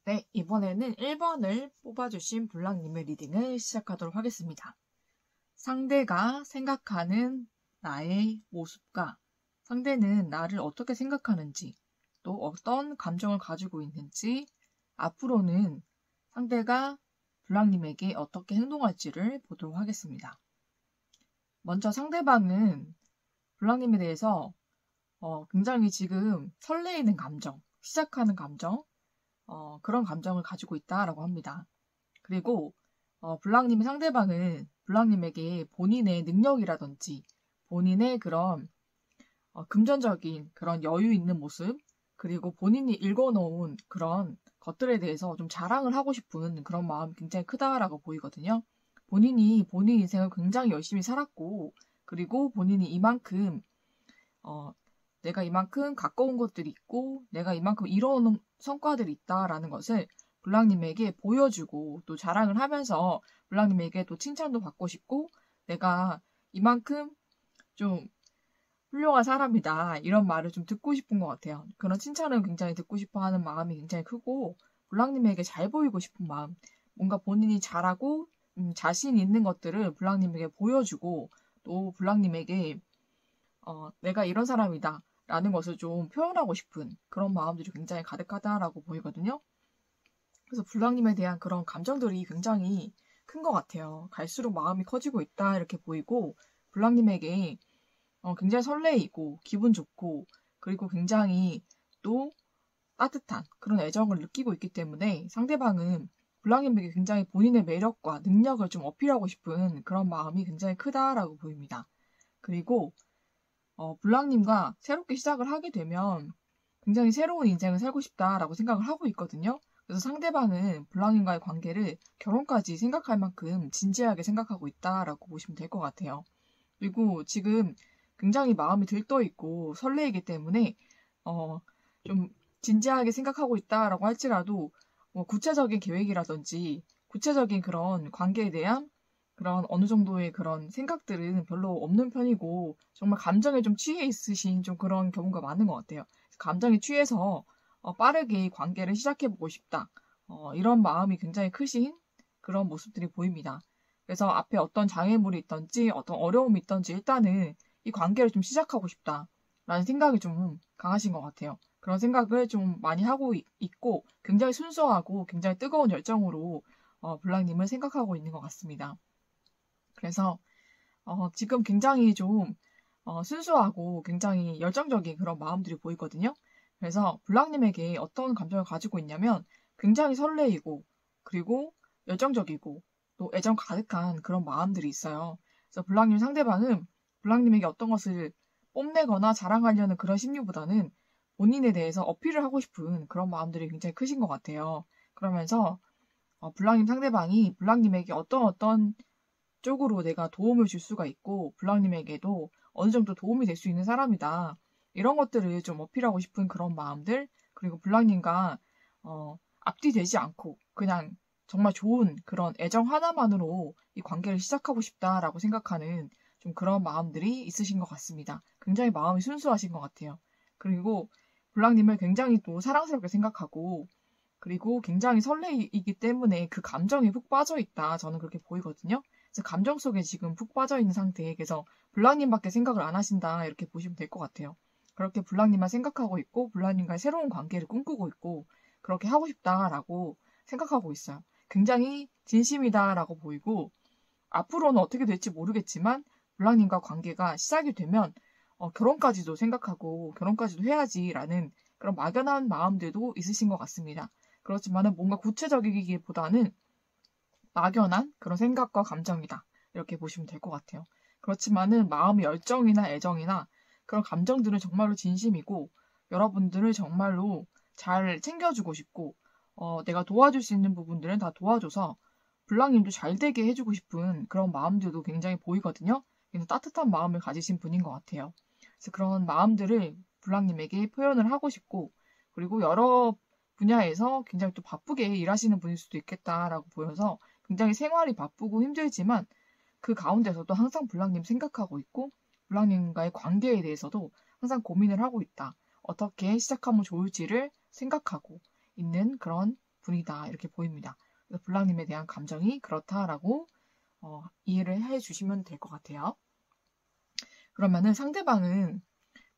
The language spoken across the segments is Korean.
네, 이번에는 1번을 뽑아주신 블랑님의 리딩을 시작하도록 하겠습니다. 상대가 생각하는 나의 모습과 상대는 나를 어떻게 생각하는지, 또 어떤 감정을 가지고 있는지, 앞으로는 상대가 블랑님에게 어떻게 행동할지를 보도록 하겠습니다. 먼저 상대방은 블랑님에 대해서 굉장히 지금 설레이는 감정, 시작하는 감정, 그런 감정을 가지고 있다라고 합니다. 그리고 블랑님의 상대방은 블랑님에게 본인의 능력이라든지 본인의 그런 금전적인 그런 여유 있는 모습, 그리고 본인이 읽어놓은 그런 것들에 대해서 좀 자랑을 하고 싶은 그런 마음이 굉장히 크다라고 보이거든요. 본인이 본인 인생을 굉장히 열심히 살았고, 그리고 본인이 이만큼 내가 이만큼 가까운 것들이 있고 내가 이만큼 이뤄놓은 성과들이 있다라는 것을 블랑님에게 보여주고 또 자랑을 하면서 블랑님에게 또 칭찬도 받고 싶고 내가 이만큼 좀 훌륭한 사람이다 이런 말을 좀 듣고 싶은 것 같아요. 그런 칭찬을 굉장히 듣고 싶어 하는 마음이 굉장히 크고 블랑님에게 잘 보이고 싶은 마음, 뭔가 본인이 잘하고 자신 있는 것들을 블랑님에게 보여주고 또 블랑님에게 내가 이런 사람이다 라는 것을 좀 표현하고 싶은 그런 마음들이 굉장히 가득하다라고 보이거든요. 그래서 블랑님에 대한 그런 감정들이 굉장히 큰 것 같아요. 갈수록 마음이 커지고 있다 이렇게 보이고 블랑님에게 굉장히 설레이고 기분 좋고 그리고 굉장히 또 따뜻한 그런 애정을 느끼고 있기 때문에 상대방은 블랑님에게 굉장히 본인의 매력과 능력을 좀 어필하고 싶은 그런 마음이 굉장히 크다라고 보입니다. 그리고 블랑님과 새롭게 시작을 하게 되면 굉장히 새로운 인생을 살고 싶다라고 생각을 하고 있거든요. 그래서 상대방은 블랑님과의 관계를 결혼까지 생각할 만큼 진지하게 생각하고 있다라고 보시면 될 것 같아요. 그리고 지금 굉장히 마음이 들떠있고 설레이기 때문에 좀 진지하게 생각하고 있다라고 할지라도 구체적인 계획이라든지 구체적인 그런 관계에 대한 그런 어느 정도의 그런 생각들은 별로 없는 편이고 정말 감정에 좀 취해 있으신 좀 그런 경우가 많은 것 같아요. 감정에 취해서 빠르게 관계를 시작해보고 싶다. 이런 마음이 굉장히 크신 그런 모습들이 보입니다. 그래서 앞에 어떤 장애물이 있던지 어떤 어려움이 있던지 일단은 이 관계를 좀 시작하고 싶다라는 생각이 좀 강하신 것 같아요. 그런 생각을 좀 많이 하고 있고 굉장히 순수하고 굉장히 뜨거운 열정으로 블랑님을 생각하고 있는 것 같습니다. 그래서 지금 굉장히 좀 순수하고 굉장히 열정적인 그런 마음들이 보이거든요. 그래서 블랑님에게 어떤 감정을 가지고 있냐면 굉장히 설레이고 그리고 열정적이고 또 애정 가득한 그런 마음들이 있어요. 그래서 블랑님 상대방은 블랑님에게 어떤 것을 뽐내거나 자랑하려는 그런 심리보다는 본인에 대해서 어필을 하고 싶은 그런 마음들이 굉장히 크신 것 같아요. 그러면서 블랑님 상대방이 블랑님에게 어떤 쪽으로 내가 도움을 줄 수가 있고 블랑님에게도 어느 정도 도움이 될 수 있는 사람이다. 이런 것들을 좀 어필하고 싶은 그런 마음들 그리고 블랑님과 앞뒤 되지 않고 그냥 정말 좋은 그런 애정 하나만으로 이 관계를 시작하고 싶다라고 생각하는 좀 그런 마음들이 있으신 것 같습니다. 굉장히 마음이 순수하신 것 같아요. 그리고 블랑님을 굉장히 또 사랑스럽게 생각하고 그리고 굉장히 설레이기 때문에 그 감정에 푹 빠져 있다. 저는 그렇게 보이거든요. 그래서 감정 속에 지금 푹 빠져 있는 상태에 그래서 블랑님밖에 생각을 안 하신다. 이렇게 보시면 될 것 같아요. 그렇게 블랑님만 생각하고 있고 블랑님과의 새로운 관계를 꿈꾸고 있고 그렇게 하고 싶다라고 생각하고 있어요. 굉장히 진심이다라고 보이고 앞으로는 어떻게 될지 모르겠지만 블랑님과 관계가 시작이 되면 결혼까지도 생각하고 결혼까지도 해야지라는 그런 막연한 마음들도 있으신 것 같습니다. 그렇지만은 뭔가 구체적이기보다는 막연한 그런 생각과 감정이다. 이렇게 보시면 될 것 같아요. 그렇지만은 마음의 열정이나 애정이나 그런 감정들은 정말로 진심이고 여러분들을 정말로 잘 챙겨주고 싶고 내가 도와줄 수 있는 부분들은 다 도와줘서 블랑님도 잘 되게 해주고 싶은 그런 마음들도 굉장히 보이거든요. 그래서 따뜻한 마음을 가지신 분인 것 같아요. 그래서 그런 마음들을 블랑님에게 표현을 하고 싶고 그리고 여러 분야에서 굉장히 또 바쁘게 일하시는 분일 수도 있겠다라고 보여서 굉장히 생활이 바쁘고 힘들지만 그 가운데서도 항상 블랑님 생각하고 있고 블랑님과의 관계에 대해서도 항상 고민을 하고 있다. 어떻게 시작하면 좋을지를 생각하고 있는 그런 분이다 이렇게 보입니다. 그래서 블랑님에 대한 감정이 그렇다라고 이해를 해주시면 될 것 같아요. 그러면은 상대방은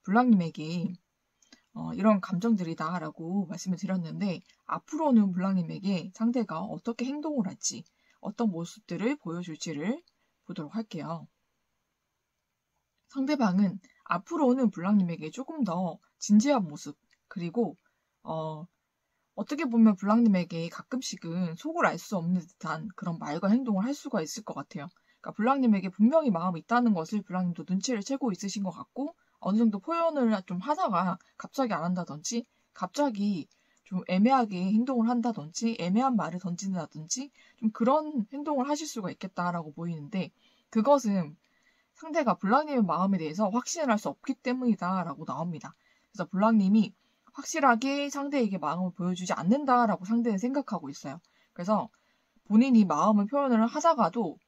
블랑님에게 이런 감정들이다라고 말씀을 드렸는데 앞으로는 블랑님에게 상대가 어떻게 행동을 할지 어떤 모습들을 보여줄지를 보도록 할게요. 상대방은 앞으로는 블랑님에게 조금 더 진지한 모습 그리고 어떻게 보면 블랑님에게 가끔씩은 속을 알 수 없는 듯한 그런 말과 행동을 할 수가 있을 것 같아요. 그러니까 블랑님에게 분명히 마음이 있다는 것을 블랑님도 눈치를 채고 있으신 것 같고 어느 정도 표현을 좀 하다가 갑자기 안 한다든지 갑자기 좀 애매하게 행동을 한다든지 애매한 말을 던진다든지 좀 그런 행동을 하실 수가 있겠다라고 보이는데 그것은 상대가 블랑님의 마음에 대해서 확신을 할 수 없기 때문이다라고 나옵니다. 그래서 블랑님이 확실하게 상대에게 마음을 보여주지 않는다라고 상대는 생각하고 있어요. 그래서 본인이 마음을 표현을 하다가도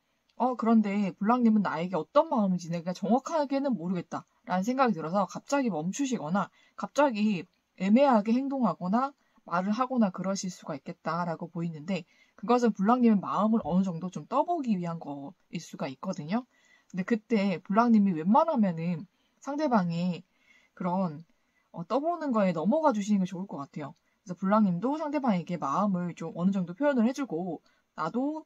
그런데 블랑님은 나에게 어떤 마음인지 내가 정확하게는 모르겠다라는 생각이 들어서 갑자기 멈추시거나 갑자기 애매하게 행동하거나 말을 하거나 그러실 수가 있겠다라고 보이는데 그것은 블랑님의 마음을 어느 정도 좀 떠보기 위한 거일 수가 있거든요. 근데 그때 블랑님이 웬만하면은 상대방의 그런 떠보는 거에 넘어가 주시는 게 좋을 것 같아요. 그래서 블랑님도 상대방에게 마음을 좀 어느 정도 표현을 해주고 나도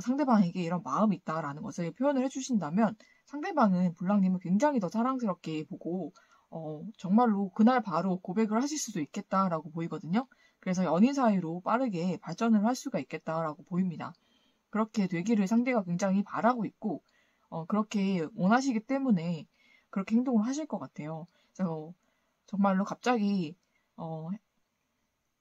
상대방에게 이런 마음이 있다라는 것을 표현을 해주신다면 상대방은 블랑님을 굉장히 더 사랑스럽게 보고 정말로 그날 바로 고백을 하실 수도 있겠다라고 보이거든요. 그래서 연인 사이로 빠르게 발전을 할 수가 있겠다라고 보입니다. 그렇게 되기를 상대가 굉장히 바라고 있고 그렇게 원하시기 때문에 그렇게 행동을 하실 것 같아요. 그래서 정말로 갑자기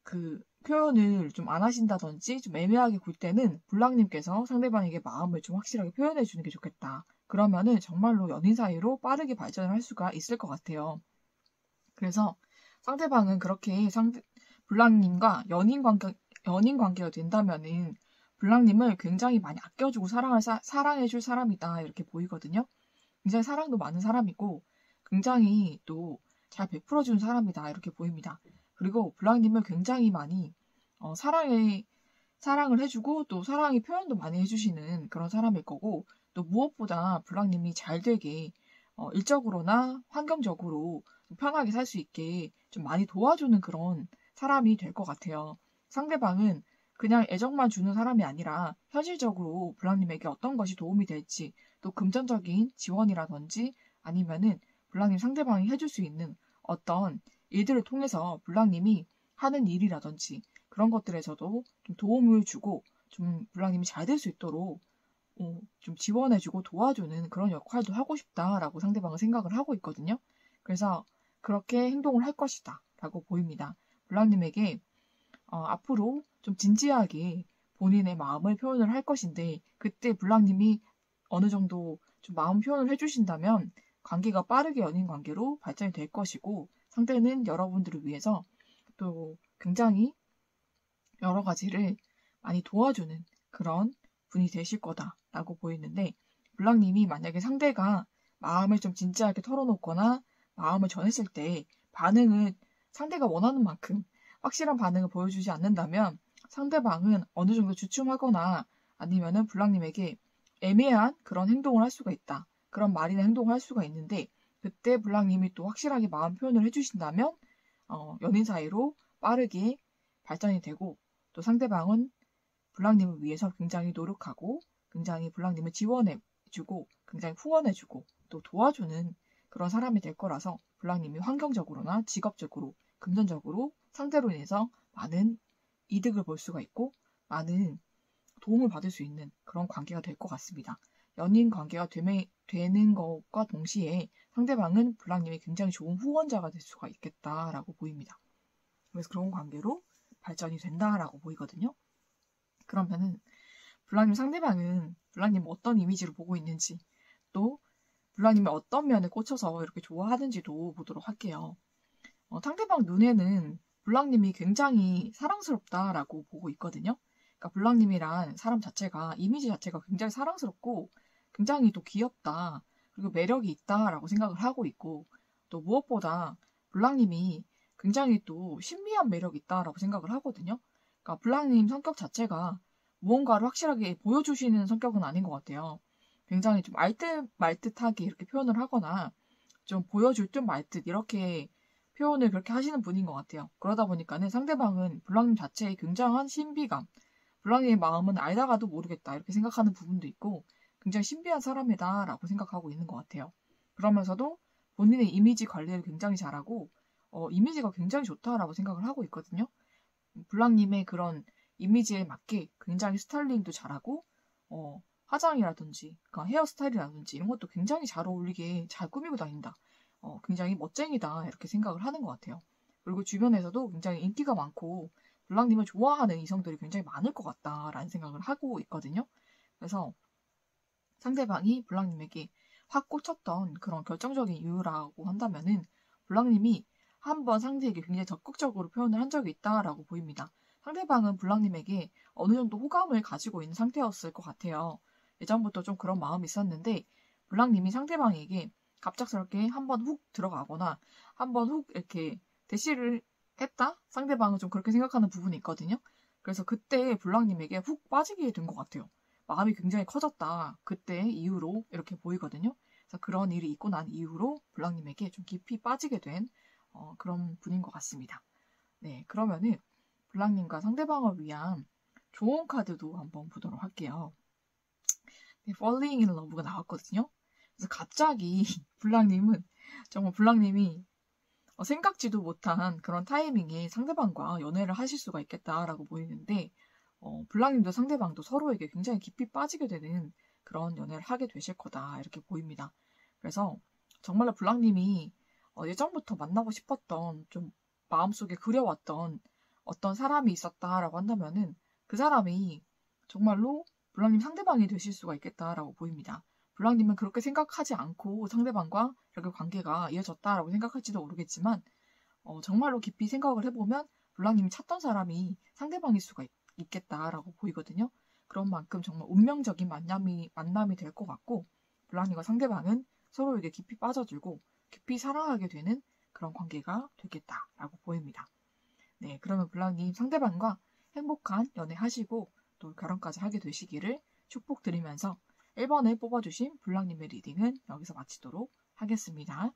그 표현을 좀 안 하신다든지 좀 애매하게 굴 때는 블랑님께서 상대방에게 마음을 좀 확실하게 표현해 주는 게 좋겠다. 그러면은 정말로 연인 사이로 빠르게 발전을 할 수가 있을 것 같아요. 그래서 상대방은 그렇게 블랑님과 연인 관계가 된다면은 블랑님을 굉장히 많이 아껴주고 사랑해줄 사람이다 이렇게 보이거든요. 굉장히 사랑도 많은 사람이고 굉장히 또 잘 베풀어주는 사람이다 이렇게 보입니다. 그리고 블랑님을 굉장히 많이 사랑을 해주고 또 사랑의 표현도 많이 해주시는 그런 사람일 거고 또 무엇보다 블랑님이 잘 되게 일적으로나 환경적으로 편하게 살 수 있게 좀 많이 도와주는 그런 사람이 될 것 같아요. 상대방은 그냥 애정만 주는 사람이 아니라 현실적으로 블랑님에게 어떤 것이 도움이 될지 또 금전적인 지원이라든지 아니면은 블랑님 상대방이 해줄 수 있는 어떤 일들을 통해서 블랑님이 하는 일이라든지 그런 것들에서도 좀 도움을 주고 좀 블랑님이 잘 될 수 있도록 좀 지원해주고 도와주는 그런 역할도 하고 싶다라고 상대방은 생각을 하고 있거든요. 그래서 그렇게 행동을 할 것이다 라고 보입니다. 블랑님에게 앞으로 좀 진지하게 본인의 마음을 표현을 할 것인데 그때 블랑님이 어느 정도 좀 마음 표현을 해주신다면 관계가 빠르게 연인 관계로 발전이 될 것이고 상대는 여러분들을 위해서 또 굉장히 여러 가지를 많이 도와주는 그런 분이 되실 거다라고 보이는데 블랑님이 만약에 상대가 마음을 좀 진지하게 털어놓거나 마음을 전했을 때 반응을 상대가 원하는 만큼 확실한 반응을 보여주지 않는다면 상대방은 어느 정도 주춤하거나 아니면은 블랑님에게 애매한 그런 행동을 할 수가 있다. 그런 말이나 행동을 할 수가 있는데 그때 블랑님이 또 확실하게 마음 표현을 해주신다면 연인 사이로 빠르게 발전이 되고 또 상대방은 블랑님을 위해서 굉장히 노력하고 굉장히 블랑님을 지원해주고 굉장히 후원해주고 또 도와주는 그런 사람이 될 거라서 블랑님이 환경적으로나 직업적으로 금전적으로 상대로 인해서 많은 이득을 볼 수가 있고 많은 도움을 받을 수 있는 그런 관계가 될 것 같습니다. 연인 관계가 되는 것과 동시에 상대방은 블랑님이 굉장히 좋은 후원자가 될 수가 있겠다라고 보입니다. 그래서 그런 관계로 발전이 된다라고 보이거든요. 그러면은 블랑님 상대방은 블랑님 어떤 이미지를 보고 있는지 또 블랑님이 어떤 면에 꽂혀서 이렇게 좋아하는지도 보도록 할게요. 상대방 눈에는 블랑님이 굉장히 사랑스럽다라고 보고 있거든요. 그러니까 블랑님이란 사람 자체가 이미지 자체가 굉장히 사랑스럽고 굉장히 또 귀엽다 그리고 매력이 있다라고 생각을 하고 있고 또 무엇보다 블랑님이 굉장히 또 신비한 매력이 있다라고 생각을 하거든요. 그러니까 블랑님 성격 자체가 무언가를 확실하게 보여주시는 성격은 아닌 것 같아요. 굉장히 좀 말듯하게 이렇게 표현을 하거나 좀 보여줄 듯 말 듯 이렇게 표현을 그렇게 하시는 분인 것 같아요. 그러다 보니까는 상대방은 블랑님 자체에 굉장한 신비감, 블랑님의 마음은 알다가도 모르겠다 이렇게 생각하는 부분도 있고 굉장히 신비한 사람이다라고 생각하고 있는 것 같아요. 그러면서도 본인의 이미지 관리를 굉장히 잘하고 이미지가 굉장히 좋다라고 생각을 하고 있거든요. 블랑님의 그런 이미지에 맞게 굉장히 스타일링도 잘하고 화장이라든지 그러니까 헤어스타일이라든지 이런 것도 굉장히 잘 어울리게 잘 꾸미고 다닌다. 굉장히 멋쟁이다 이렇게 생각을 하는 것 같아요. 그리고 주변에서도 굉장히 인기가 많고 블랑님을 좋아하는 이성들이 굉장히 많을 것 같다라는 생각을 하고 있거든요. 그래서 상대방이 블랑님에게 확 꽂혔던 그런 결정적인 이유라고 한다면은 블랑님이 한번 상대에게 굉장히 적극적으로 표현을 한 적이 있다라고 보입니다. 상대방은 블랑님에게 어느 정도 호감을 가지고 있는 상태였을 것 같아요. 예전부터 좀 그런 마음이 있었는데 블랑님이 상대방에게 갑작스럽게 한번 훅 들어가거나 한번 훅 이렇게 대시를 했다? 상대방은 좀 그렇게 생각하는 부분이 있거든요. 그래서 그때 블랑님에게 훅 빠지게 된 것 같아요. 마음이 굉장히 커졌다. 그때 이후로 이렇게 보이거든요. 그래서 그런 일이 있고 난 이후로 블랑님에게 좀 깊이 빠지게 된 그런 분인 것 같습니다. 네, 그러면은 블랑님과 상대방을 위한 좋은 카드도 한번 보도록 할게요. 네, Falling in Love가 나왔거든요. 그래서 갑자기 블랑님은 정말 블랑님이 생각지도 못한 그런 타이밍에 상대방과 연애를 하실 수가 있겠다라고 보이는데 블랑님도 상대방도 서로에게 굉장히 깊이 빠지게 되는 그런 연애를 하게 되실 거다 이렇게 보입니다. 그래서 정말로 블랑님이 예전부터 만나고 싶었던 좀 마음속에 그려왔던 어떤 사람이 있었다라고 한다면은 그 사람이 정말로 블랑님 상대방이 되실 수가 있겠다라고 보입니다. 블랑님은 그렇게 생각하지 않고 상대방과 이렇게 관계가 이어졌다라고 생각할지도 모르겠지만 정말로 깊이 생각을 해보면 블랑님이 찾던 사람이 상대방일 수가 있겠다라고 보이거든요. 그런 만큼 정말 운명적인 만남이 될 것 같고 블랑님과 상대방은 서로에게 깊이 빠져들고 깊이 사랑하게 되는 그런 관계가 되겠다라고 보입니다. 네, 그러면 블랑님 상대방과 행복한 연애하시고 또 결혼까지 하게 되시기를 축복드리면서 1번을 뽑아주신 블랑님의 리딩은 여기서 마치도록 하겠습니다.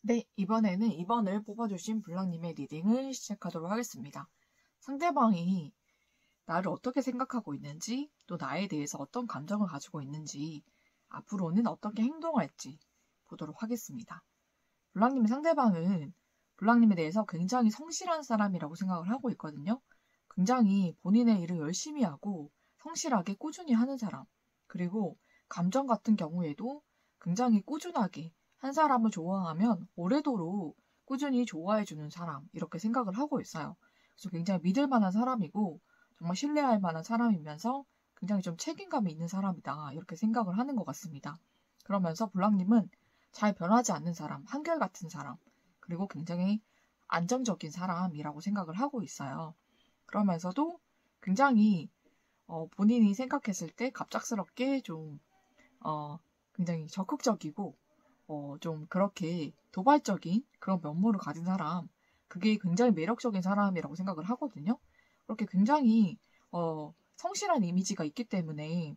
네, 이번에는 2번을 뽑아주신 블랑님의 리딩을 시작하도록 하겠습니다. 상대방이 나를 어떻게 생각하고 있는지, 또 나에 대해서 어떤 감정을 가지고 있는지, 앞으로는 어떻게 행동할지 보도록 하겠습니다. 블랑님의 상대방은 블랑님에 대해서 굉장히 성실한 사람이라고 생각을 하고 있거든요. 굉장히 본인의 일을 열심히 하고 성실하게 꾸준히 하는 사람, 그리고 감정 같은 경우에도 굉장히 꾸준하게 한 사람을 좋아하면 오래도록 꾸준히 좋아해주는 사람, 이렇게 생각을 하고 있어요. 그래서 굉장히 믿을 만한 사람이고 정말 신뢰할 만한 사람이면서 굉장히 좀 책임감이 있는 사람이다, 이렇게 생각을 하는 것 같습니다. 그러면서 블랑님은 잘 변하지 않는 사람, 한결같은 사람, 그리고 굉장히 안정적인 사람이라고 생각을 하고 있어요. 그러면서도 굉장히 본인이 생각했을 때 갑작스럽게 좀 굉장히 적극적이고 좀 그렇게 도발적인 그런 면모를 가진 사람, 그게 굉장히 매력적인 사람이라고 생각을 하거든요. 그렇게 굉장히 성실한 이미지가 있기 때문에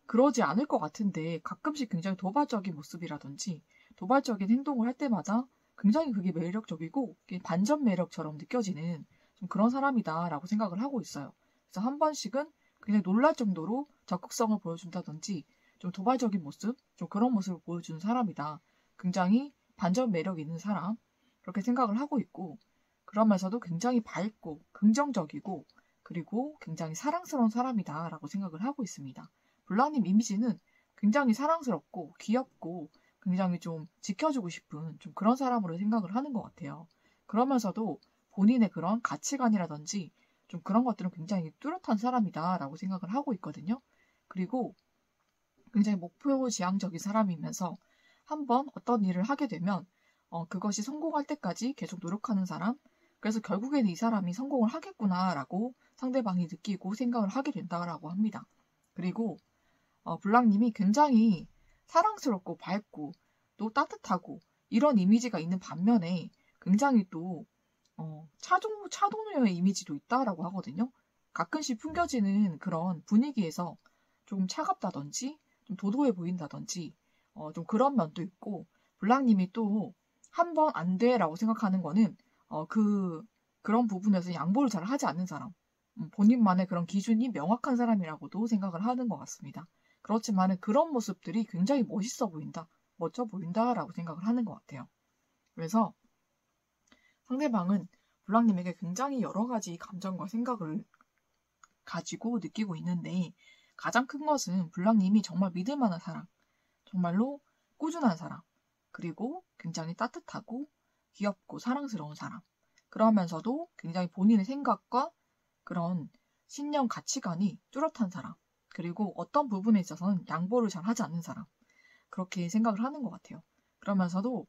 그러지 않을 것 같은데 가끔씩 굉장히 도발적인 모습이라든지 도발적인 행동을 할 때마다 굉장히 그게 매력적이고 반전 매력처럼 느껴지는 좀 그런 사람이다라고 생각을 하고 있어요. 그래서 한 번씩은 굉장히 놀랄 정도로 적극성을 보여준다든지 좀 도발적인 모습, 좀 그런 모습을 보여주는 사람이다. 굉장히 반전 매력 있는 사람, 그렇게 생각을 하고 있고, 그러면서도 굉장히 밝고 긍정적이고 그리고 굉장히 사랑스러운 사람이다라고 생각을 하고 있습니다. 블랑님 이미지는 굉장히 사랑스럽고 귀엽고 굉장히 좀 지켜주고 싶은 좀 그런 사람으로 생각을 하는 것 같아요. 그러면서도 본인의 그런 가치관이라든지 좀 그런 것들은 굉장히 뚜렷한 사람이다라고 생각을 하고 있거든요. 그리고 굉장히 목표지향적인 사람이면서 한번 어떤 일을 하게 되면 그것이 성공할 때까지 계속 노력하는 사람, 그래서 결국에는 이 사람이 성공을 하겠구나라고 상대방이 느끼고 생각을 하게 된다라고 합니다. 그리고 블랑님이 굉장히 사랑스럽고 밝고 또 따뜻하고 이런 이미지가 있는 반면에 굉장히 또 차도녀의 이미지도 있다라고 하거든요. 가끔씩 풍겨지는 그런 분위기에서 조금 차갑다든지 좀 도도해 보인다든지 좀 그런 면도 있고 블랑님이 또 한 번 안 돼라고 생각하는 거는 그런 부분에서 양보를 잘 하지 않는 사람, 본인만의 그런 기준이 명확한 사람이라고도 생각을 하는 것 같습니다. 그렇지만 그런 모습들이 굉장히 멋있어 보인다, 멋져 보인다라고 생각을 하는 것 같아요. 그래서 상대방은 블랑님에게 굉장히 여러 가지 감정과 생각을 가지고 느끼고 있는데 가장 큰 것은 블랑님이 정말 믿을 만한 사람, 정말로 꾸준한 사람, 그리고 굉장히 따뜻하고 귀엽고 사랑스러운 사람, 그러면서도 굉장히 본인의 생각과 그런 신념 가치관이 뚜렷한 사람, 그리고 어떤 부분에 있어서는 양보를 잘 하지 않는 사람, 그렇게 생각을 하는 것 같아요. 그러면서도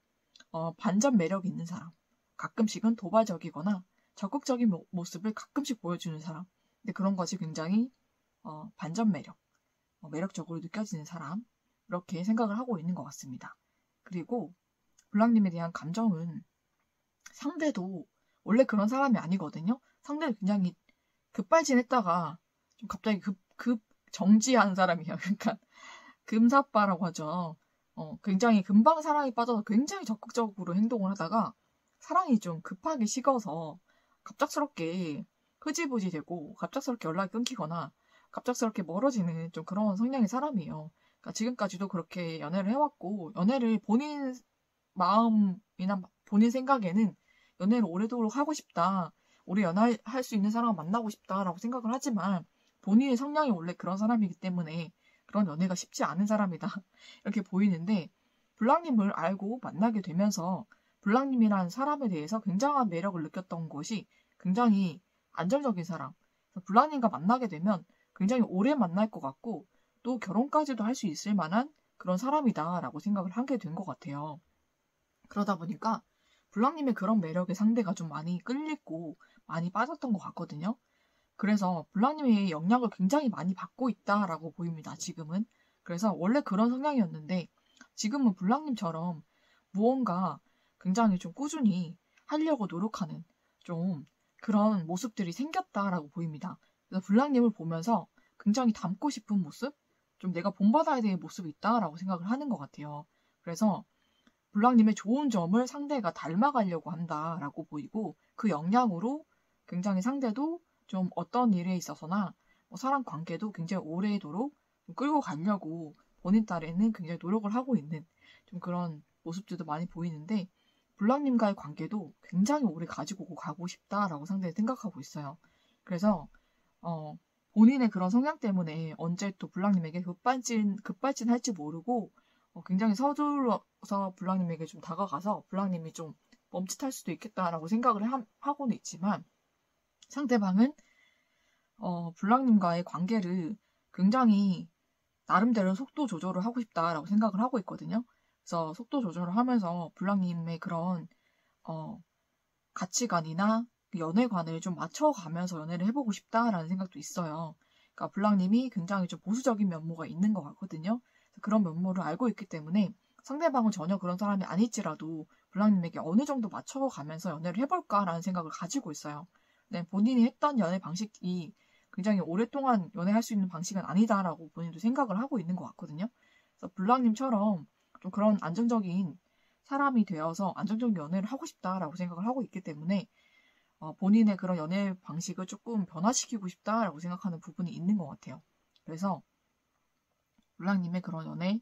반전 매력 있는 사람, 가끔씩은 도발적이거나 적극적인 모습을 가끔씩 보여주는 사람, 근데 그런 것이 굉장히 반전 매력, 매력적으로 느껴지는 사람, 이렇게 생각을 하고 있는 것 같습니다. 그리고 블랑님에 대한 감정은 상대도 원래 그런 사람이 아니거든요. 상대는 굉장히 급발진했다가 좀 갑자기 급 정지하는 사람이에요. 그러니까 금사빠라고 하죠. 굉장히 금방 사랑에 빠져서 굉장히 적극적으로 행동을 하다가 사랑이 좀 급하게 식어서 갑작스럽게 흐지부지 되고 갑작스럽게 연락이 끊기거나 갑작스럽게 멀어지는 좀 그런 성향의 사람이에요. 그러니까 지금까지도 그렇게 연애를 해왔고 연애를 본인 마음이나 본인 생각에는 연애를 오래도록 하고 싶다, 오래 연애할 수 있는 사람을 만나고 싶다라고 생각을 하지만 본인의 성향이 원래 그런 사람이기 때문에 그런 연애가 쉽지 않은 사람이다 이렇게 보이는데 블랑님을 알고 만나게 되면서 블랑님이라는 사람에 대해서 굉장한 매력을 느꼈던 것이 굉장히 안정적인 사람, 블랑님과 만나게 되면 굉장히 오래 만날 것 같고 또 결혼까지도 할 수 있을 만한 그런 사람이다라고 생각을 하게 된 것 같아요. 그러다 보니까 블랑님의 그런 매력에 상대가 좀 많이 끌리고 많이 빠졌던 것 같거든요. 그래서 블랑님의 영향을 굉장히 많이 받고 있다라고 보입니다. 지금은. 그래서 원래 그런 성향이었는데 지금은 블랑님처럼 무언가 굉장히 좀 꾸준히 하려고 노력하는 좀 그런 모습들이 생겼다라고 보입니다. 그래서 블랑님을 보면서 굉장히 닮고 싶은 모습, 좀 내가 본받아야 될 모습이 있다라고 생각을 하는 것 같아요. 그래서 블랑님의 좋은 점을 상대가 닮아가려고 한다라고 보이고 그 영향으로 굉장히 상대도 좀 어떤 일에 있어서나 사람 관계도 굉장히 오래도록 좀 끌고 가려고 본인 딸에는 굉장히 노력을 하고 있는 좀 그런 모습들도 많이 보이는데 블랑님과의 관계도 굉장히 오래 가지고 가고 싶다라고 상대는 생각하고 있어요. 그래서 본인의 그런 성향 때문에 언제 또 블랑님에게 급발진할지 모르고 굉장히 서둘러서 블랑님에게 좀 다가가서 블랑님이 좀 멈칫할 수도 있겠다라고 생각을 하고는 있지만 상대방은 블랑님과의 관계를 굉장히 나름대로 속도 조절을 하고 싶다라고 생각을 하고 있거든요. 그래서 속도 조절을 하면서 블랑님의 그런 가치관이나 연애관을 좀 맞춰가면서 연애를 해보고 싶다라는 생각도 있어요. 그러니까 블랑님이 굉장히 좀 보수적인 면모가 있는 것 같거든요. 그런 면모를 알고 있기 때문에 상대방은 전혀 그런 사람이 아닐지라도 블랑님에게 어느 정도 맞춰가면서 연애를 해볼까라는 생각을 가지고 있어요. 네, 본인이 했던 연애 방식이 굉장히 오랫동안 연애할 수 있는 방식은 아니다라고 본인도 생각을 하고 있는 것 같거든요. 그래서 블랑님처럼 좀 그런 안정적인 사람이 되어서 안정적인 연애를 하고 싶다라고 생각을 하고 있기 때문에 본인의 그런 연애 방식을 조금 변화시키고 싶다라고 생각하는 부분이 있는 것 같아요. 그래서 블랑님의 그런 연애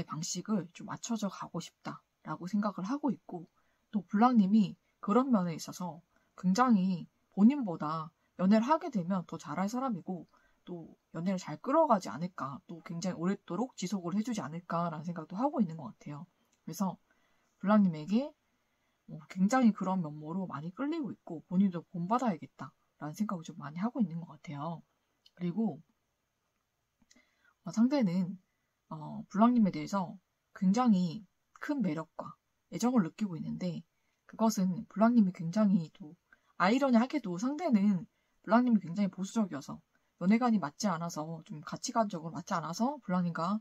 방식을 좀 맞춰져 가고 싶다라고 생각을 하고 있고, 또 블랑님이 그런 면에 있어서 굉장히 본인보다 연애를 하게 되면 더 잘할 사람이고, 또 연애를 잘 끌어가지 않을까, 또 굉장히 오랫도록 지속을 해주지 않을까라는 생각도 하고 있는 것 같아요. 그래서 블랑님에게 굉장히 그런 면모로 많이 끌리고 있고, 본인도 본받아야겠다라는 생각을 좀 많이 하고 있는 것 같아요. 그리고 상대는 블랑님에 대해서 굉장히 큰 매력과 애정을 느끼고 있는데, 그것은 블랑님이 굉장히 또 아이러니하게도 상대는 블랑님이 굉장히 보수적이어서 연애관이 맞지 않아서, 좀 가치관적으로 맞지 않아서 블랑님과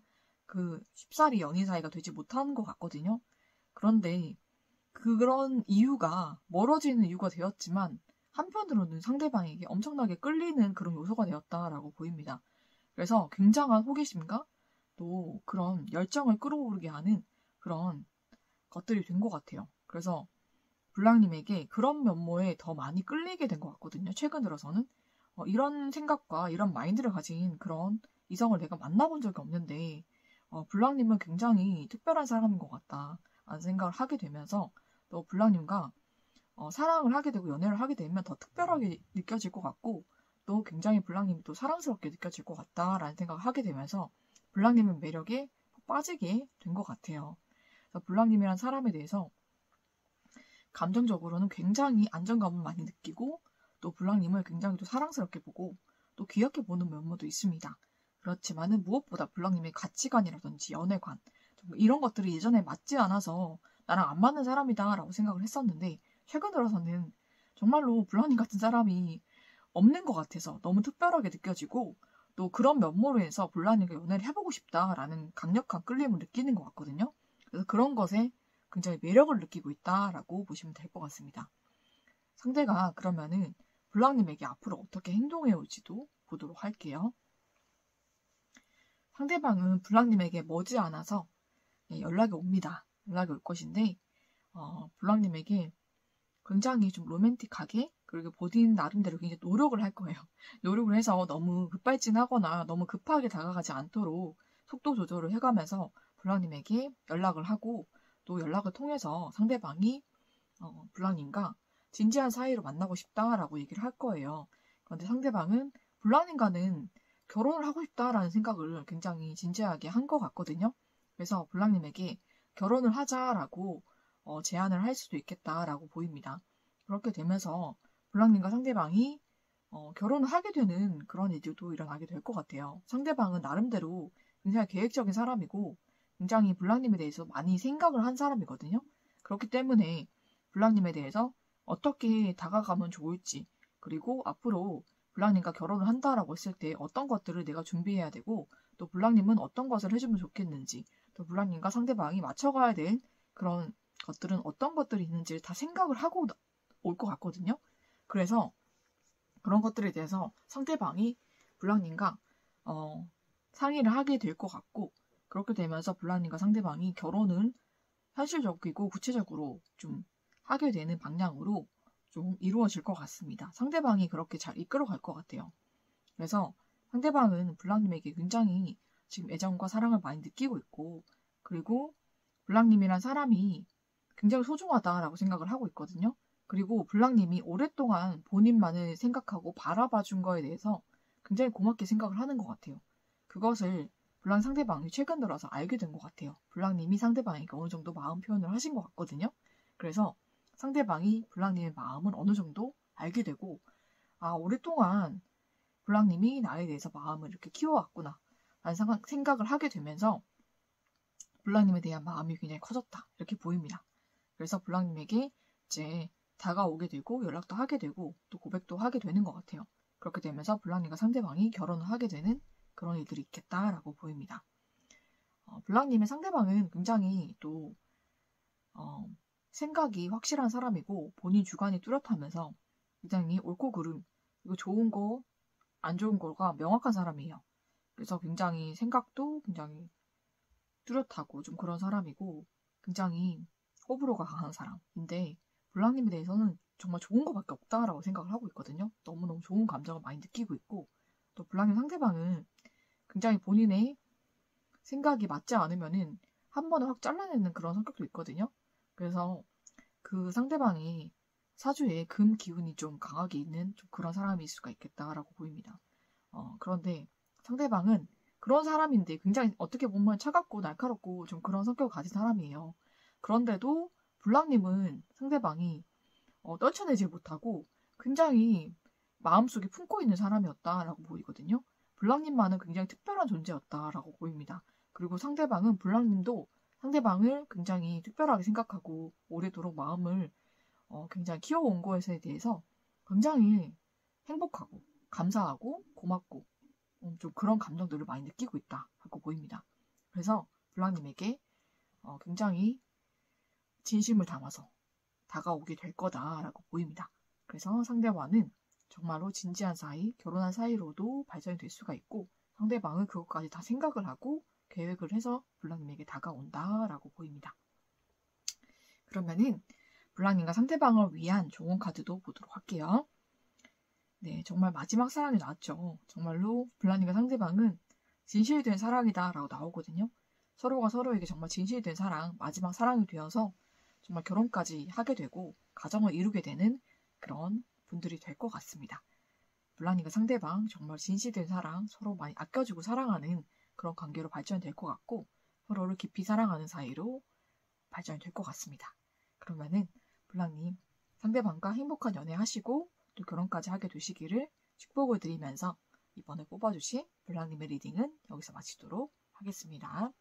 쉽사리 연인 사이가 되지 못하는 것 같거든요. 그런데 그런 이유가 멀어지는 이유가 되었지만, 한편으로는 상대방에게 엄청나게 끌리는 그런 요소가 되었다라고 보입니다. 그래서 굉장한 호기심과 또 그런 열정을 끌어오르게 하는 그런 것들이 된 것 같아요. 그래서 블랑님에게 그런 면모에 더 많이 끌리게 된 것 같거든요. 최근 들어서는 이런 생각과 이런 마인드를 가진 그런 이성을 내가 만나본 적이 없는데 블랑님은 굉장히 특별한 사람인 것 같다 라는 생각을 하게 되면서, 또 블랑님과 사랑을 하게 되고 연애를 하게 되면 더 특별하게 느껴질 것 같고, 또 굉장히 블랑님이 또 사랑스럽게 느껴질 것 같다라는 생각을 하게 되면서 블랑님의 매력에 빠지게 된 것 같아요. 그래서 블랑님이란 사람에 대해서 감정적으로는 굉장히 안정감을 많이 느끼고, 또 블랑님을 굉장히 또 사랑스럽게 보고 또 귀엽게 보는 면모도 있습니다. 그렇지만은 무엇보다 블랑님의 가치관이라든지 연애관, 이런 것들이 예전에 맞지 않아서 나랑 안 맞는 사람이다 라고 생각을 했었는데, 최근 들어서는 정말로 블랑님 같은 사람이 없는 것 같아서 너무 특별하게 느껴지고, 또 그런 면모로 해서 블랑님과 연애를 해보고 싶다라는 강력한 끌림을 느끼는 것 같거든요. 그래서 그런 것에 굉장히 매력을 느끼고 있다라고 보시면 될 것 같습니다. 상대가 그러면은 블랑님에게 앞으로 어떻게 행동해 올지도 보도록 할게요. 상대방은 블랑님에게 머지않아서 연락이 옵니다. 연락이 올 것인데 블랑님에게 굉장히 좀 로맨틱하게, 그리고 본인 나름대로 굉장히 노력을 할 거예요. 노력을 해서 너무 급발진하거나 너무 급하게 다가가지 않도록 속도 조절을 해가면서 블랑님에게 연락을 하고, 또 연락을 통해서 상대방이 블랑님과 진지한 사이로 만나고 싶다라고 얘기를 할 거예요. 그런데 상대방은 블랑님과는 결혼을 하고 싶다라는 생각을 굉장히 진지하게 한 것 같거든요. 그래서 블랑님에게 결혼을 하자라고 제안을 할 수도 있겠다라고 보입니다. 그렇게 되면서 블랑님과 상대방이 결혼을 하게 되는 그런 일도 일어나게 될 것 같아요. 상대방은 나름대로 굉장히 계획적인 사람이고, 굉장히 블랑님에 대해서 많이 생각을 한 사람이거든요. 그렇기 때문에 블랑님에 대해서 어떻게 다가가면 좋을지, 그리고 앞으로 블랑님과 결혼을 한다라고 했을 때 어떤 것들을 내가 준비해야 되고, 또 블랑님은 어떤 것을 해주면 좋겠는지, 또 블랑님과 상대방이 맞춰가야 될 그런 것들은 어떤 것들이 있는지를 다 생각을 하고 올 것 같거든요. 그래서 그런 것들에 대해서 상대방이 블랑님과 상의를 하게 될 것 같고, 그렇게 되면서 블랑님과 상대방이 결혼을 현실적이고 구체적으로 좀 하게 되는 방향으로 좀 이루어질 것 같습니다. 상대방이 그렇게 잘 이끌어갈 것 같아요. 그래서 상대방은 블랑님에게 굉장히 지금 애정과 사랑을 많이 느끼고 있고, 그리고 블랑님이란 사람이 굉장히 소중하다라고 생각을 하고 있거든요. 그리고 블랑님이 오랫동안 본인만을 생각하고 바라봐 준 거에 대해서 굉장히 고맙게 생각을 하는 것 같아요. 그것을 블랑 상대방이 최근 들어서 알게 된 것 같아요. 블랑님이 상대방에게 어느 정도 마음 표현을 하신 것 같거든요. 그래서 상대방이 블랑님의 마음을 어느 정도 알게 되고, 오랫동안 블랑님이 나에 대해서 마음을 이렇게 키워왔구나 라는 생각을 하게 되면서 블랑님에 대한 마음이 굉장히 커졌다 이렇게 보입니다. 그래서 블랑님에게 이제 다가오게 되고 연락도 하게 되고 또 고백도 하게 되는 것 같아요. 그렇게 되면서 블랑님과 상대방이 결혼을 하게 되는 그런 일들이 있겠다라고 보입니다. 블랑님의 상대방은 굉장히 또 생각이 확실한 사람이고, 본인 주관이 뚜렷하면서 굉장히 옳고 그름, 이거 좋은 거, 안 좋은 거가 명확한 사람이에요. 그래서 굉장히 생각도 굉장히 뚜렷하고 좀 그런 사람이고 굉장히 호불호가 강한 사람인데 블랑님에 대해서는 정말 좋은 거밖에 없다라고 생각을 하고 있거든요. 너무너무 좋은 감정을 많이 느끼고 있고 또 블랑님 상대방은 굉장히 본인의 생각이 맞지 않으면은 한 번에 확 잘라내는 그런 성격도 있거든요. 그래서 그 상대방이 사주에 금 기운이 좀 강하게 있는 좀 그런 사람일 수가 있겠다라고 보입니다. 그런데 상대방은 그런 사람인데 굉장히 어떻게 보면 차갑고 날카롭고 좀 그런 성격을 가진 사람이에요. 그런데도 블랑님은 상대방이 떨쳐내지 못하고 굉장히 마음속에 품고 있는 사람이었다라고 보이거든요. 블랑님만은 굉장히 특별한 존재였다라고 보입니다. 그리고 상대방은 블랑님도 상대방을 굉장히 특별하게 생각하고 오래도록 마음을 굉장히 키워온 것에 대해서 굉장히 행복하고 감사하고 고맙고 좀 그런 감정들을 많이 느끼고 있다라고 보입니다. 그래서 블랑님에게 굉장히 진심을 담아서 다가오게 될 거다라고 보입니다. 그래서 상대와는 정말로 진지한 사이, 결혼한 사이로도 발전이 될 수가 있고 상대방은 그것까지 다 생각을 하고 계획을 해서 블랑님에게 다가온다라고 보입니다. 그러면은 블랑님과 상대방을 위한 좋은 카드도 보도록 할게요. 네, 정말 마지막 사랑이 나왔죠. 정말로 블랑님과 상대방은 진실된 사랑이다라고 나오거든요. 서로가 서로에게 정말 진실된 사랑, 마지막 사랑이 되어서 정말 결혼까지 하게 되고 가정을 이루게 되는 그런 분들이 될 것 같습니다. 블랑님과 상대방 정말 진실된 사랑, 서로 많이 아껴주고 사랑하는 그런 관계로 발전될 것 같고 서로를 깊이 사랑하는 사이로 발전이 될 것 같습니다. 그러면은 블랑님 상대방과 행복한 연애 하시고 또 결혼까지 하게 되시기를 축복을 드리면서 이번에 뽑아주신 블랑님의 리딩은 여기서 마치도록 하겠습니다.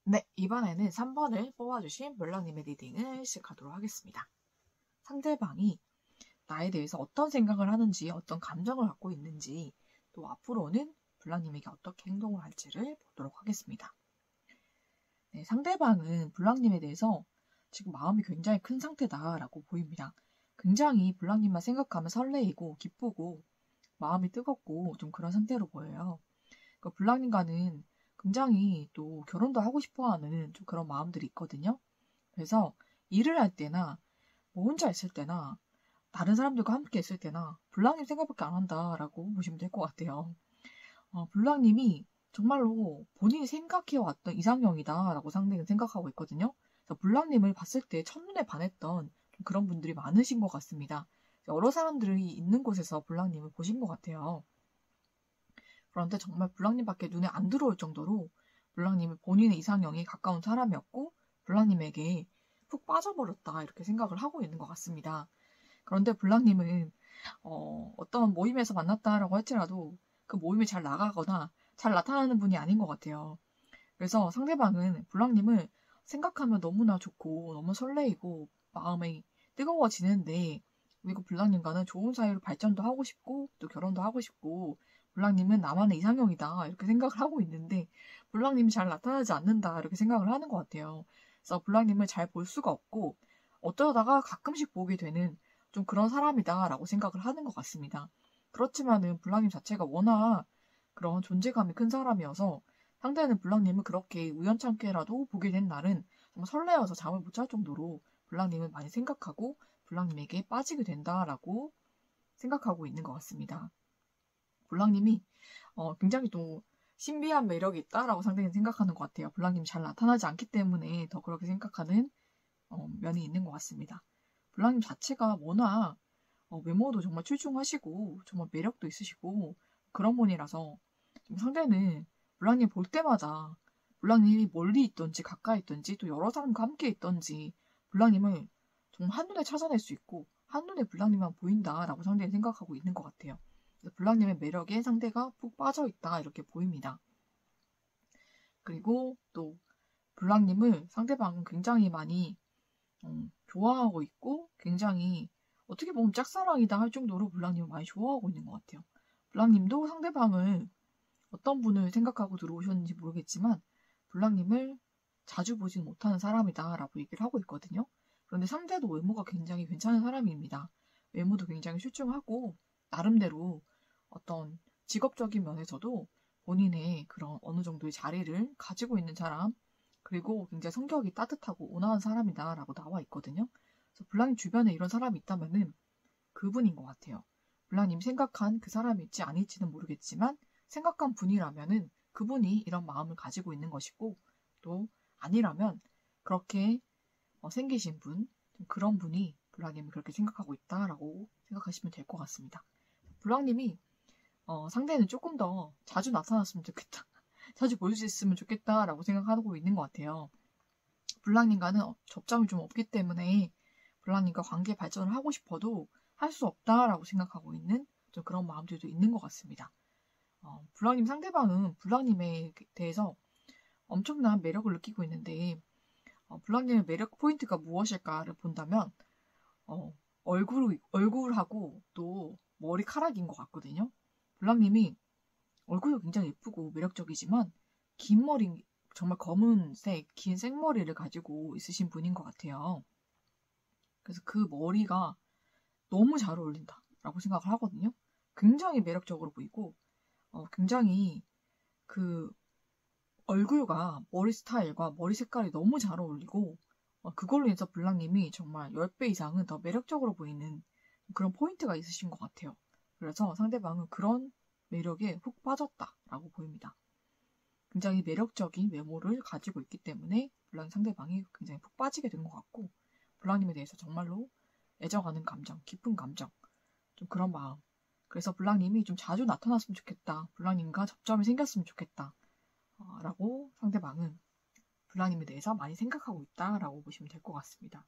네, 이번에는 3번을 뽑아주신 블랑님의 리딩을 시작하도록 하겠습니다. 상대방이 나에 대해서 어떤 생각을 하는지, 어떤 감정을 갖고 있는지, 또 앞으로는 블랑님에게 어떻게 행동을 할지를 보도록 하겠습니다. 네, 상대방은 블랑님에 대해서 지금 마음이 굉장히 큰 상태다라고 보입니다. 굉장히 블랑님만 생각하면 설레이고 기쁘고 마음이 뜨겁고 좀 그런 상태로 보여요. 그러니까 블랑님과는 굉장히 또 결혼도 하고 싶어하는 좀 그런 마음들이 있거든요. 그래서 일을 할 때나 뭐 혼자 있을 때나 다른 사람들과 함께 있을 때나 블랑님 생각밖에 안 한다라고 보시면 될 것 같아요. 블랑님이 정말로 본인이 생각해왔던 이상형이다라고 상대는 생각하고 있거든요. 그래서 블랑님을 봤을 때 첫눈에 반했던 그런 분들이 많으신 것 같습니다. 여러 사람들이 있는 곳에서 블랑님을 보신 것 같아요. 그런데 정말 블랑님밖에 눈에 안 들어올 정도로 블랑님은 본인의 이상형에 가까운 사람이었고 블랑님에게 푹 빠져버렸다 이렇게 생각을 하고 있는 것 같습니다. 그런데 블랑님은 어떤 모임에서 만났다라고 할지라도 그 모임에 잘 나가거나 잘 나타나는 분이 아닌 것 같아요. 그래서 상대방은 블랑님을 생각하면 너무나 좋고 너무 설레이고 마음이 뜨거워지는데 그리고 블랑님과는 좋은 사이로 발전도 하고 싶고 또 결혼도 하고 싶고 블랑님은 나만의 이상형이다 이렇게 생각을 하고 있는데 블랑님이 잘 나타나지 않는다 이렇게 생각을 하는 것 같아요. 그래서 블랑님을 잘 볼 수가 없고 어쩌다가 가끔씩 보게 되는 좀 그런 사람이다라고 생각을 하는 것 같습니다. 그렇지만은 블랑님 자체가 워낙 그런 존재감이 큰 사람이어서 상대는 블랑님을 그렇게 우연찮게라도 보게 된 날은 정말 설레어서 잠을 못 잘 정도로 블랑님을 많이 생각하고 블랑님에게 빠지게 된다라고 생각하고 있는 것 같습니다. 블랑님이 굉장히 또 신비한 매력이 있다라고 상대는 생각하는 것 같아요. 블랑님이 잘 나타나지 않기 때문에 더 그렇게 생각하는 면이 있는 것 같습니다. 블랑님 자체가 워낙 외모도 정말 출중하시고 정말 매력도 있으시고 그런 분이라서 상대는 블랑님 볼 때마다 블랑님이 멀리 있던지 가까이 있던지 또 여러 사람과 함께 있던지 블랑님을 정말 한눈에 찾아낼 수 있고 한눈에 블랑님만 보인다라고 상대는 생각하고 있는 것 같아요. 블랑님의 매력에 상대가 푹 빠져있다 이렇게 보입니다. 그리고 또 블랑님을 상대방은 굉장히 많이 좋아하고 있고 굉장히 어떻게 보면 짝사랑이다 할 정도로 블랑님을 많이 좋아하고 있는 것 같아요. 블랑님도 상대방을 어떤 분을 생각하고 들어오셨는지 모르겠지만 블랑님을 자주 보진 못하는 사람이다 라고 얘기를 하고 있거든요. 그런데 상대도 외모가 굉장히 괜찮은 사람입니다. 외모도 굉장히 출중하고 나름대로 어떤 직업적인 면에서도 본인의 그런 어느 정도의 자리를 가지고 있는 사람 그리고 굉장히 성격이 따뜻하고 온화한 사람이다 라고 나와 있거든요. 그래서 블랑님 주변에 이런 사람이 있다면은 그분인 것 같아요. 블랑님 생각한 그 사람일지 아닐지는 모르겠지만 생각한 분이라면은 그분이 이런 마음을 가지고 있는 것이고 또 아니라면 그렇게 생기신 분, 그런 분이 블랑님이 그렇게 생각하고 있다라고 생각하시면 될 것 같습니다. 블랑님이 상대는 조금 더 자주 나타났으면 좋겠다. 자주 볼 수 있으면 좋겠다라고 생각하고 있는 것 같아요. 블랑님과는 접점이 좀 없기 때문에 블랑님과 관계 발전을 하고 싶어도 할 수 없다라고 생각하고 있는 좀 그런 마음들도 있는 것 같습니다. 블랑님 상대방은 블랑님에 대해서 엄청난 매력을 느끼고 있는데 블랑님의 매력 포인트가 무엇일까를 본다면 얼굴하고 또 머리카락인 것 같거든요. 블랑님이 얼굴도 굉장히 예쁘고 매력적이지만 긴 머리, 정말 검은색 긴 생머리를 가지고 있으신 분인 것 같아요. 그래서 그 머리가 너무 잘 어울린다라고 생각을 하거든요. 굉장히 매력적으로 보이고 굉장히 그 얼굴과 머리 스타일과 머리 색깔이 너무 잘 어울리고 그걸로 인해서 블랑님이 정말 10배 이상은 더 매력적으로 보이는 그런 포인트가 있으신 것 같아요. 그래서 상대방은 그런 매력에 훅 빠졌다라고 보입니다. 굉장히 매력적인 외모를 가지고 있기 때문에 블랑님 상대방이 굉장히 푹 빠지게 된 것 같고 블랑님에 대해서 정말로 애정하는 감정, 깊은 감정, 좀 그런 마음. 그래서 블랑님이 좀 자주 나타났으면 좋겠다. 블랑님과 접점이 생겼으면 좋겠다. 라고 상대방은 블랑님에 대해서 많이 생각하고 있다라고 보시면 될 것 같습니다.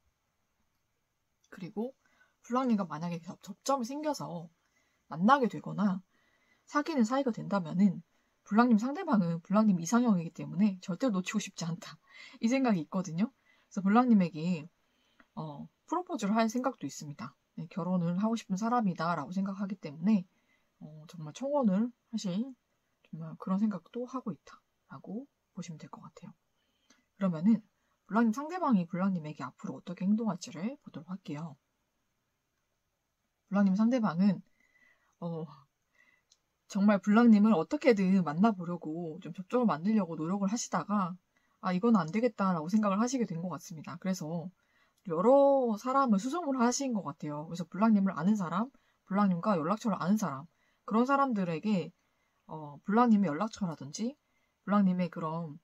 그리고 블랑님과 만약에 접점이 생겨서 만나게 되거나 사귀는 사이가 된다면은 블랑님 상대방은 블랑님 이상형이기 때문에 절대로 놓치고 싶지 않다. 이 생각이 있거든요. 그래서 블랑님에게 프로포즈를 할 생각도 있습니다. 네, 결혼을 하고 싶은 사람이다 라고 생각하기 때문에 정말 청혼을 하실 정말 그런 생각도 하고 있다 라고 보시면 될 것 같아요. 그러면은 블랑님 상대방이 블랑님에게 앞으로 어떻게 행동할지를 보도록 할게요. 블랑님 상대방은 정말 블랑님을 어떻게든 만나보려고 좀 접점을 만들려고 노력을 하시다가 이건 안 되겠다라고 생각을 하시게 된 것 같습니다. 그래서 여러 사람을 수소문 하신 것 같아요. 그래서 블랑님을 아는 사람, 블랑님과 연락처를 아는 사람 그런 사람들에게 블랑님의 연락처라든지 블랑님의 그런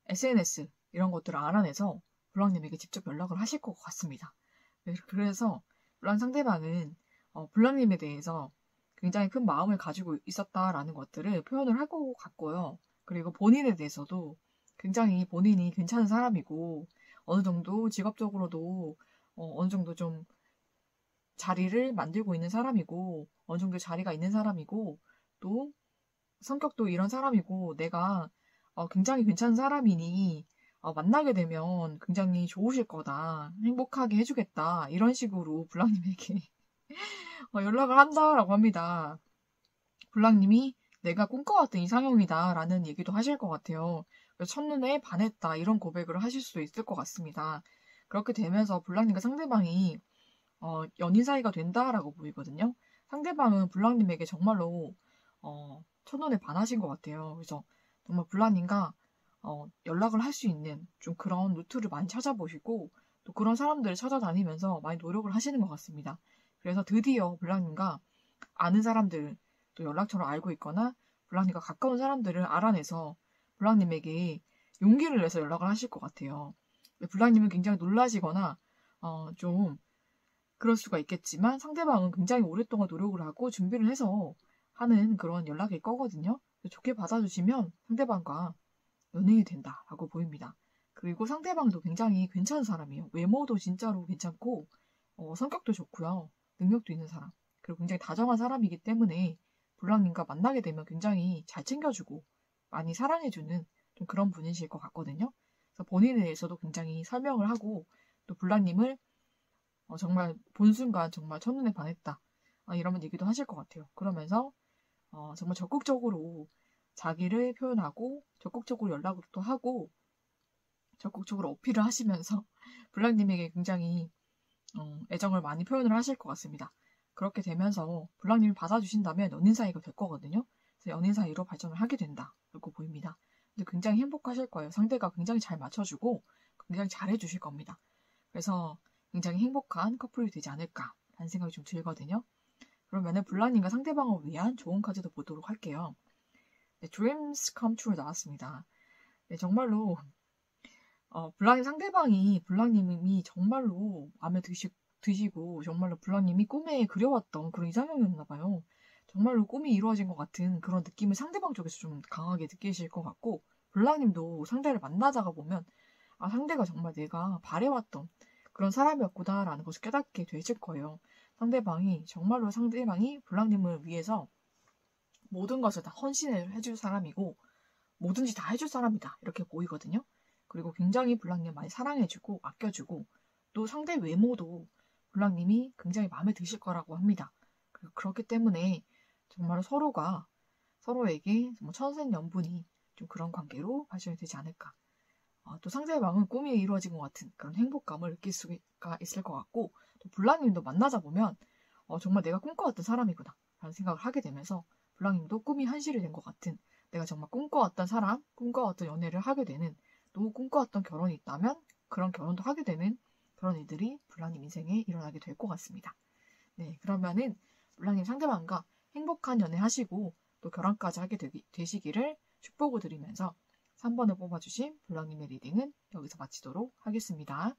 SNS 이런 것들을 알아내서 블랑님에게 직접 연락을 하실 것 같습니다. 그래서 블랑 상대방은 블랑님에 대해서 굉장히 큰 마음을 가지고 있었다라는 것들을 표현을 할 것 같고요. 그리고 본인에 대해서도 굉장히 본인이 괜찮은 사람이고 어느 정도 직업적으로도 어느 정도 좀 자리를 만들고 있는 사람이고 어느 정도 자리가 있는 사람이고 또 성격도 이런 사람이고 내가 굉장히 괜찮은 사람이니 만나게 되면 굉장히 좋으실 거다. 행복하게 해주겠다. 이런 식으로 블랑님에게 연락을 한다라고 합니다. 블랑님이 내가 꿈꿔왔던 이상형이다 라는 얘기도 하실 것 같아요. 그래서 첫눈에 반했다 이런 고백을 하실 수도 있을 것 같습니다. 그렇게 되면서 블랑님과 상대방이 연인 사이가 된다라고 보이거든요. 상대방은 블랑님에게 정말로 첫눈에 반하신 것 같아요. 그래서 정말 블랑님과 연락을 할 수 있는 좀 그런 루트를 많이 찾아보시고 또 그런 사람들을 찾아다니면서 많이 노력을 하시는 것 같습니다. 그래서 드디어 블랑님과 아는 사람들 또 연락처를 알고 있거나 블랑님과 가까운 사람들을 알아내서 블랑님에게 용기를 내서 연락을 하실 것 같아요. 블랑님은 굉장히 놀라시거나 좀 그럴 수가 있겠지만 상대방은 굉장히 오랫동안 노력을 하고 준비를 해서 하는 그런 연락일 거거든요. 좋게 받아주시면 상대방과 연인이 된다라고 보입니다. 그리고 상대방도 굉장히 괜찮은 사람이에요. 외모도 진짜로 괜찮고 성격도 좋고요. 능력도 있는 사람. 그리고 굉장히 다정한 사람이기 때문에 블랑님과 만나게 되면 굉장히 잘 챙겨주고 많이 사랑해주는 좀 그런 분이실 것 같거든요. 그래서 본인에 대해서도 굉장히 설명을 하고 또 블랑님을 정말 본 순간 정말 첫눈에 반했다. 이런 얘기도 하실 것 같아요. 그러면서 정말 적극적으로 자기를 표현하고 적극적으로 연락을 또 하고 적극적으로 어필을 하시면서 블랑님에게 굉장히 애정을 많이 표현을 하실 것 같습니다. 그렇게 되면서 블랑님이 받아주신다면 연인 사이가 될 거거든요. 그래서 연인 사이로 발전을 하게 된다고 보입니다. 근데 굉장히 행복하실 거예요. 상대가 굉장히 잘 맞춰주고 굉장히 잘해주실 겁니다. 그래서 굉장히 행복한 커플이 되지 않을까라는 생각이 좀 들거든요. 그러면은 블랑님과 상대방을 위한 좋은 카드도 보도록 할게요. 네, Dreams Come True 나왔습니다. 네, 정말로 상대방이 블랑님이 정말로 마음에 드시고 정말로 블랑님이 꿈에 그려왔던 그런 이상형이었나 봐요. 정말로 꿈이 이루어진 것 같은 그런 느낌을 상대방 쪽에서 좀 강하게 느끼실 것 같고 블랑님도 상대를 만나자가 보면 상대가 정말 내가 바래왔던 그런 사람이었구나라는 것을 깨닫게 되실 거예요. 정말로 상대방이 블랑님을 위해서 모든 것을 다 헌신을 해줄 사람이고 뭐든지 다 해줄 사람이다 이렇게 보이거든요. 그리고 굉장히 블랑님 많이 사랑해주고 아껴주고 또 상대 외모도 블랑님이 굉장히 마음에 드실 거라고 합니다. 그렇기 때문에 정말 서로가 서로에게 정말 천생연분이 좀 그런 관계로 발전이 되지 않을까. 또 상대방은 꿈이 이루어진 것 같은 그런 행복감을 느낄 수가 있을 것 같고 또 블랑님도 만나자 보면 정말 내가 꿈꿔왔던 사람이구나 라는 생각을 하게 되면서 블랑님도 꿈이 현실이 된 것 같은 내가 정말 꿈꿔왔던 사람, 꿈꿔왔던 연애를 하게 되는 또 꿈꿔왔던 결혼이 있다면 그런 결혼도 하게 되는 그런 일들이 블랑님 인생에 일어나게 될 것 같습니다. 네, 그러면은 블랑님 상대방과 행복한 연애 하시고 또 결혼까지 하게 되시기를 축복을 드리면서 3번을 뽑아주신 블랑님의 리딩은 여기서 마치도록 하겠습니다.